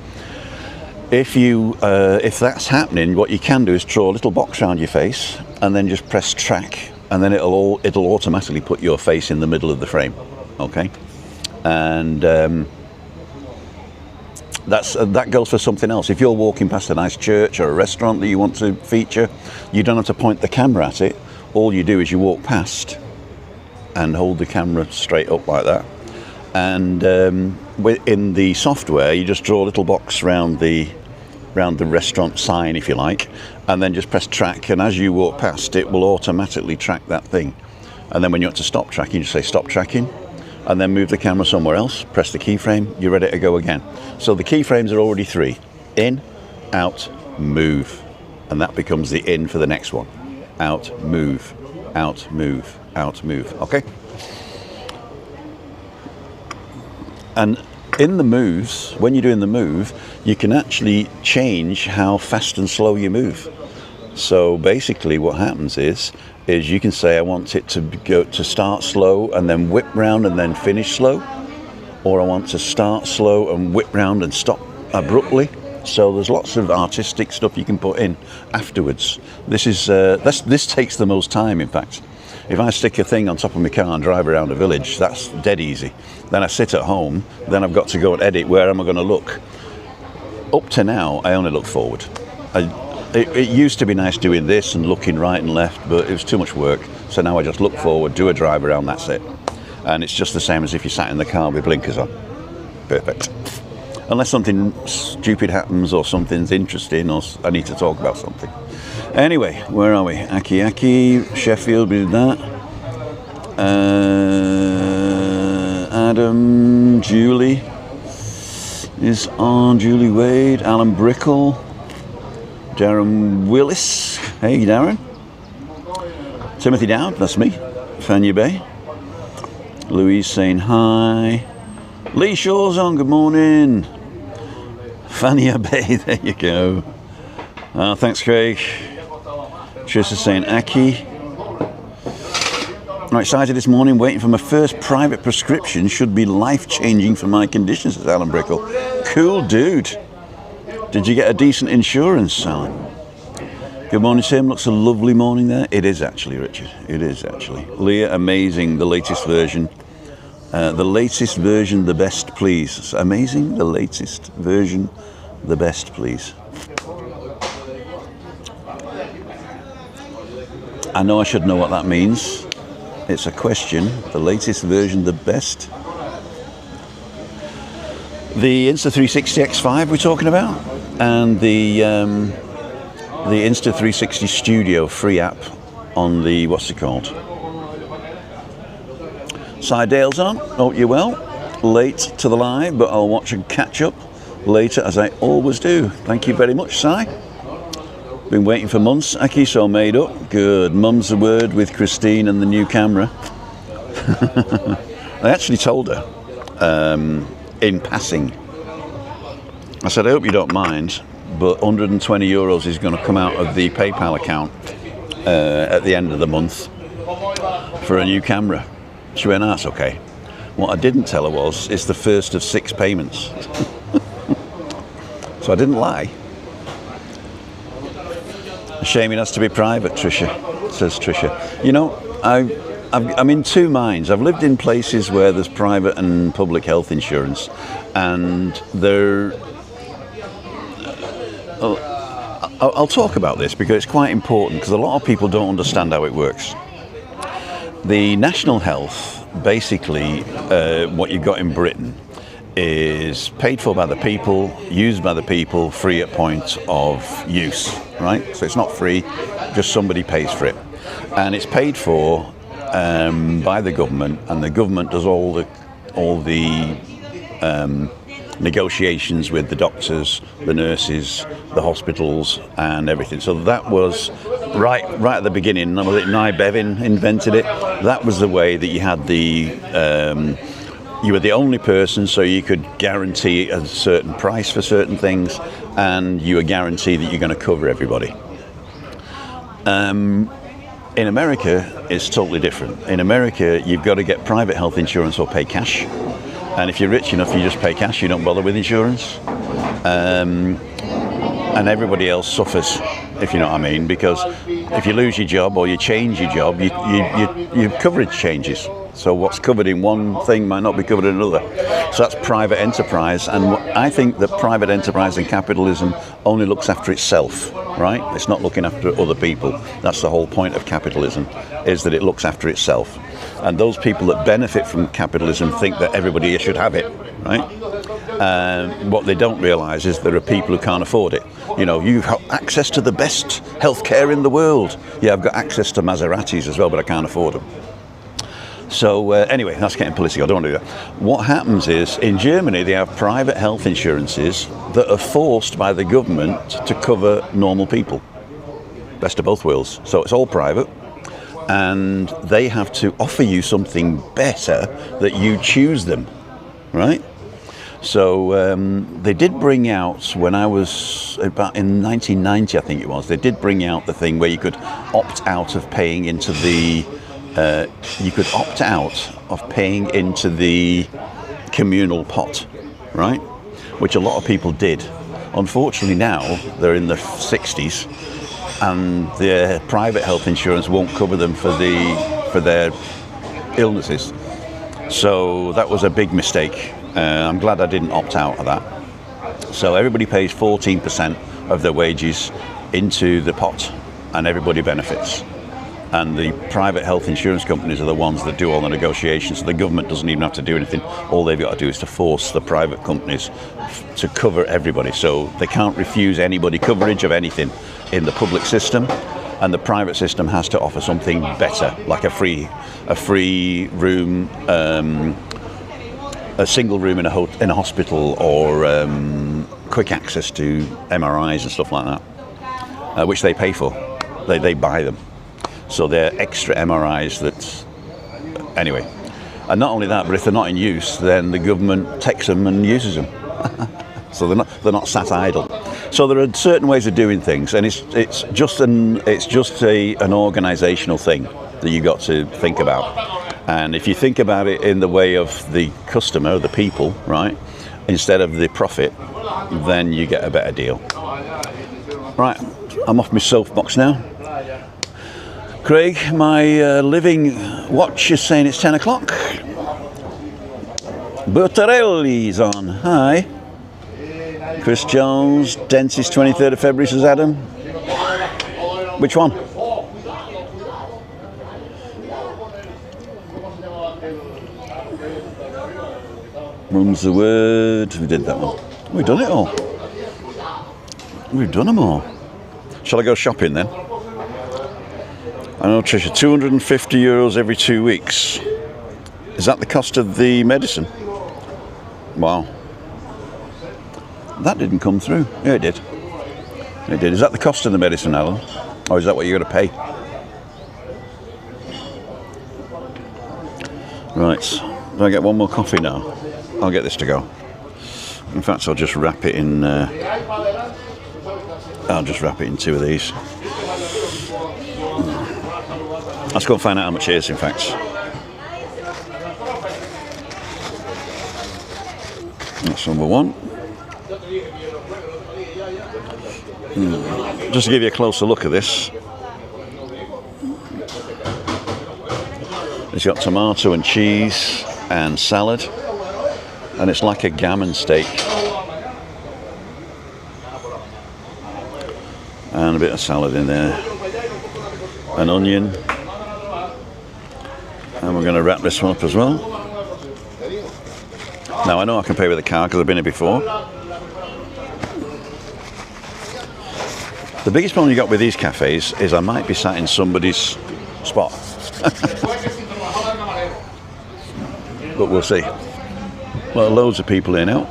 If that's happening, what you can do is draw a little box around your face, and then just press track, and then it'll automatically put your face in the middle of the frame. Okay, and that goes for something else. If you're walking past a nice church or a restaurant that you want to feature, you don't have to point the camera at it. All you do is you walk past and hold the camera straight up like that. And in the software, you just draw a little box around the restaurant sign, if you like, and then just press track. And as you walk past, it will automatically track that thing. And then when you want to stop tracking, you just say stop tracking, and then move the camera somewhere else, press the keyframe, you're ready to go again. So the keyframes are already 3. In, out, move. And that becomes the in for the next one. Out, move, out, move, out, move. Okay? And in the moves, when you're doing the move, you can actually change how fast and slow you move. So basically what happens is you can say I want it to start slow and then whip round and then finish slow, or I want to start slow and whip round and stop abruptly. So there's lots of artistic stuff you can put in afterwards. This takes the most time, in fact. If I stick a thing on top of my car and drive around a village, that's dead easy. Then I sit at home, then I've got to go and edit. Where am I going to look? Up to now, I only look forward. It used to be nice doing this and looking right and left, but it was too much work. So now I just look forward, do a drive around, that's it. And it's just the same as if you sat in the car with blinkers on. Perfect. Unless something stupid happens or something's interesting or I need to talk about something. Anyway, where are we? Aki, Sheffield, we did that. Adam, Julie is on. Julie Wade, Alan Brickle, Darren Willis. Hey, Darren. Timothy Dowd, that's me. Fañabé. Louise saying hi. Lee Shaw's on, good morning. Fañabé, there you go. Thanks, Craig. Trisha saying Aki. I'm excited this morning, waiting for my first private prescription. Should be life-changing for my conditions, says Alan Brickle. Cool dude. Did you get a decent insurance, Alan? Good morning, Tim. Looks a lovely morning there. It is actually, Richard. It is actually. Leah, amazing. The latest version. The best, please. It's amazing. The latest version, the best, please. I know I should know what that means. It's a question. The latest version, the best. The Insta360 X5 we're talking about, and the Insta360 Studio free app on the, what's it called? Dale's on. Hope you're well. Late to the live, but I'll watch and catch up later as I always do. Thank you very much, Si. Been waiting for months. Aki, so made up. Good. Mum's the word with Christine and the new camera. I actually told her in passing. I said, I hope you don't mind, but €120 is going to come out of the PayPal account at the end of the month for a new camera. She went, that's okay. What I didn't tell her was, it's the first of 6 payments. So I didn't lie. A shame it has to be private, Trisha, says Trisha. You know, I'm in two minds. I've lived in places where there's private and public health insurance, and I'll talk about this because it's quite important, because a lot of people don't understand how it works. The national health, basically, what you've got in Britain, is paid for by the people, used by the people, free at point of use, right? So it's not free, just somebody pays for it. And it's paid for by the government, and the government does all the negotiations with the doctors, the nurses, the hospitals, and everything. So that was right at the beginning. Was it Nye Bevin invented it? That was the way that you had you were the only person, so you could guarantee a certain price for certain things, and you were guaranteed that you're going to cover everybody. In America, it's totally different. In America, you've got to get private health insurance or pay cash. And if you're rich enough, you just pay cash. You don't bother with insurance. And everybody else suffers, if you know what I mean, because if you lose your job or you change your job, your coverage changes. So what's covered in one thing might not be covered in another. So that's private enterprise, and I think that private enterprise and capitalism only looks after itself, right? It's not looking after other people. That's the whole point of capitalism, is that it looks after itself. And those people that benefit from capitalism think that everybody should have it, right? What they don't realise is there are people who can't afford it. You know, you have access to the best healthcare in the world. Yeah, I've got access to Maseratis as well, but I can't afford them. So anyway, that's getting political. I don't want to do that. What happens is, in Germany, they have private health insurances that are forced by the government to cover normal people. Best of both worlds. So it's all private, and they have to offer you something better that you choose them, right? So they did bring out, when I was about in 1990, I think it was, they did bring out the thing where you could opt out of paying into the communal pot, right? Which a lot of people did. Unfortunately now, they're in their 60s and their private health insurance won't cover them for their illnesses. So that was a big mistake. I'm glad I didn't opt out of that. So everybody pays 14% of their wages into the pot and everybody benefits. And the private health insurance companies are the ones that do all the negotiations. So the government doesn't even have to do anything. All they've got to do is to force the private companies to cover everybody. So they can't refuse anybody coverage of anything in the public system. And the private system has to offer something better, like a free room, a single room in a hospital, or quick access to MRIs and stuff like that, which they pay for. They buy them. So they're extra MRIs anyway. And not only that, but if they're not in use, then the government takes them and uses them. So they're not sat idle. So there are certain ways of doing things, and it's just an organisational thing that you got to think about. And if you think about it in the way of the customer, the people, right, instead of the profit, then you get a better deal. Right, I'm off my soapbox now. Craig, my living watch is saying it's 10 o'clock. Bertarelli's on. Hi. Chris Jones, dentist, 23rd of February, says Adam. Which one? Mum's the word. We did that one. We've done it all. We've done them all. Shall I go shopping then? I know, Tricia, €250 every 2 weeks. Is that the cost of the medicine? Wow. That didn't come through. Yeah, it did. It did. Is that the cost of the medicine, Alan? Or is that what you're going to pay? Right. Do I get one more coffee now? I'll get this to go. In fact, I'll just wrap it in. I'll just wrap it in 2 of these. Let's go and find out how much it is, in fact. That's number 1. Just to give you a closer look at this. It's got tomato and cheese and salad. And it's like a gammon steak. And a bit of salad in there. An onion. And we're going to wrap this one up as well. Now I know I can pay with a card because I've been here before. The biggest problem you got with these cafes is I might be sat in somebody's spot. But we'll see. Well, loads of people here now.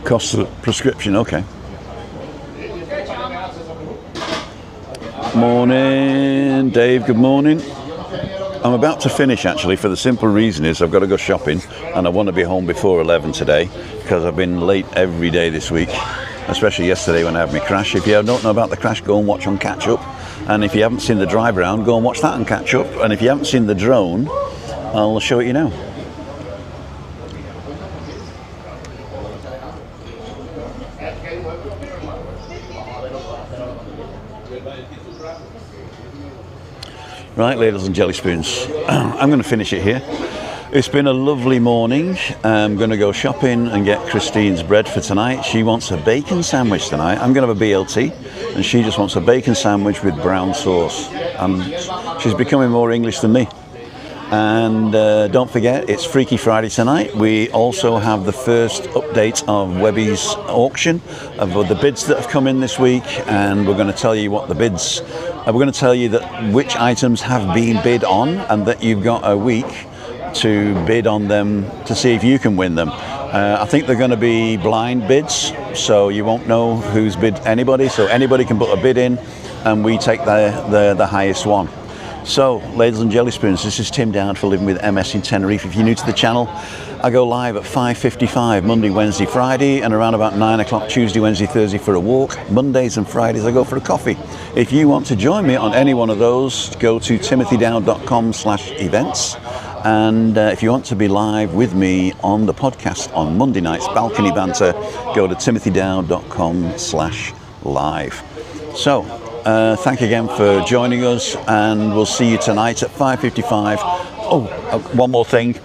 Cost of the prescription, okay. Morning, Dave, good morning. I'm about to finish actually, for the simple reason is I've got to go shopping and I want to be home before 11 today because I've been late every day this week, especially yesterday when I had my crash. If you don't know about the crash, go and watch on Catch Up. And if you haven't seen the drive around, go and watch that on Catch Up. And if you haven't seen the drone, I'll show it you now. Right, ladles and jelly spoons. I'm going to finish it here. It's been a lovely morning. I'm going to go shopping and get Christine's bread for tonight. She wants a bacon sandwich tonight. I'm going to have a BLT, and she just wants a bacon sandwich with brown sauce. She's becoming more English than me. And don't forget, it's Freaky Friday tonight. We also have the first update of Webby's auction of the bids that have come in this week, and we're going to tell you what the bids. We're going to tell you that which items have been bid on, and that you've got a week to bid on them to see if you can win them. I think they're going to be blind bids, so you won't know who's bid anybody. So anybody can put a bid in, and we take the highest one. So, ladies and jelly spoons, this is Tim Dowd for Living with MS in Tenerife. If you're new to the channel, I go live at 5:55 Monday, Wednesday, Friday, and around about 9 o'clock Tuesday, Wednesday, Thursday for a walk. Mondays and Fridays I go for a coffee. If you want to join me on any one of those, go to timothydowd.com/events. And if you want to be live with me on the podcast on Monday nights, Balcony Banter, go to timothydowd.com/live. So, thank you again for joining us, and we'll see you tonight at 5:55. Oh, one more thing.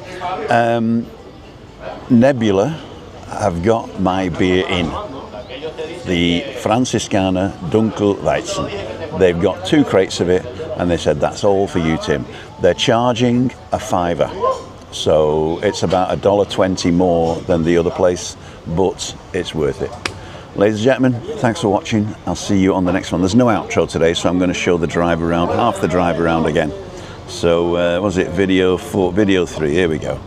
Nebula have got my beer in. The Franziskaner Dunkelweizen. They've got 2 crates of it, and they said that's all for you, Tim. They're charging a $5, so it's about $1.20 more than the other place, but it's worth it. Ladies and gentlemen, thanks for watching. I'll see you on the next one. There's no outro today, so I'm going to show the drive around, half the drive around again. So, was it video 4, video 3? Here we go.